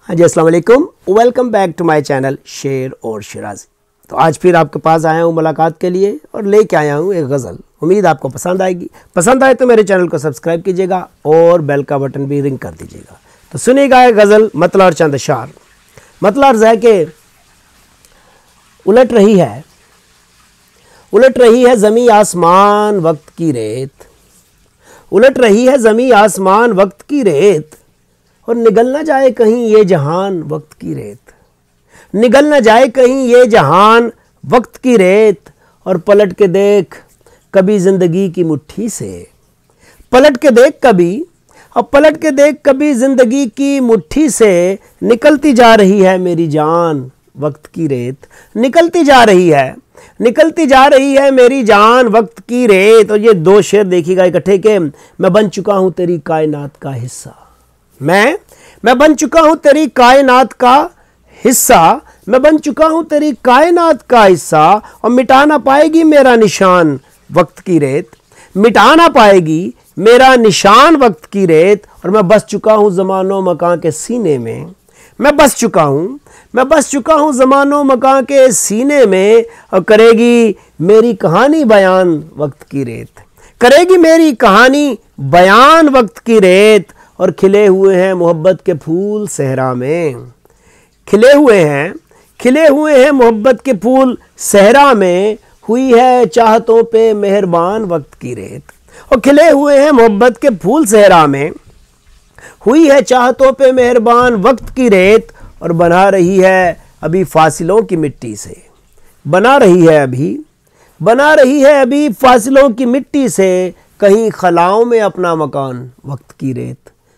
हाँ जी, अस्सलाम वालेकुम। Welcome back to my channel Sher और शिराजी। तो आज फिर आपके पास आया हूँ मुलाकात के लिए और लेके आया हूँ एक गज़ल। उम्मीद आपको पसंद आएगी। पसंद आए तो मेरे चैनल को सब्सक्राइब कीजिएगा और बेल का बटन भी रिंग कर दीजिएगा। तो सुनिएगा एक गज़ल, मतला और चंद अशार। मतला अर्ज़ है कि उलट रही है ज़मीं आसमान वक्त की रेत, उलट रही है ज़मीं आसमान वक्त की रेत, और निगल ना जाए कहीं ये जहान वक्त की रेत, निगल ना जाए कहीं ये जहान वक्त की रेत। और पलट के देख कभी ज़िंदगी की मुट्ठी से, पलट के देख कभी, और पलट के देख कभी ज़िंदगी की मुट्ठी से, निकलती जा रही है मेरी जान वक्त की रेत, निकलती जा रही है मेरी जान वक्त की रेत। और ये दो शेर देखिएगा इकट्ठे के, मैं बन चुका हूँ तेरी कायनात का हिस्सा, मैं बन चुका हूँ तेरी कायनात का हिस्सा, मैं बन चुका हूँ तेरी कायनात का हिस्सा। और मिटा ना पाएगी मेरा निशान वक्त की रेत, मिटा ना पाएगी मेरा निशान वक्त की रेत। और मैं बस चुका हूँ ज़मानो मकां के सीने में, मैं बस चुका हूँ ज़मानो मकां के सीने में। और करेगी मेरी कहानी बयान वक्त की रेत, करेगी मेरी कहानी बयान वक्त की रेत। और खिले हुए हैं मोहब्बत के फूल सहरा में, खिले हुए हैं मोहब्बत के फूल सहरा में, हुई है चाहतों पे मेहरबान वक्त की रेत। और खिले हुए हैं मोहब्बत के फूल सहरा में, हुई है चाहतों पे मेहरबान वक्त की रेत। और बना रही है अभी फासिलों की मिट्टी से, बना रही है अभी फासिलों की मिट्टी से, कहीं खलाओं में अपना मकान वक्त की रेत,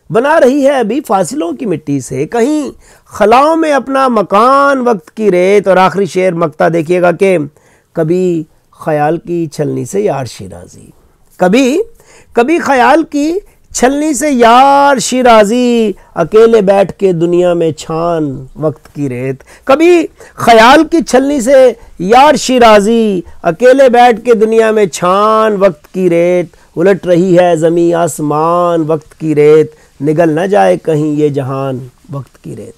बना रही है अभी फासिलों की मिट्टी से, कहीं खलाओं में अपना मकान वक्त की रेत। और आखिरी शेर मक्ता देखिएगा कि कभी ख्याल की छलनी से यार शिराजी, कभी ख्याल की छलनी से यार शिराजी, अकेले बैठ के दुनिया में छान वक्त की रेत, कभी ख्याल की छलनी से यार शिराजी, अकेले बैठ के दुनिया में छान वक्त की रेत। उलट रही है ज़मीं आसमान वक्त की रेत, निगल न जाए कहीं ये जहान वक्त की रेत।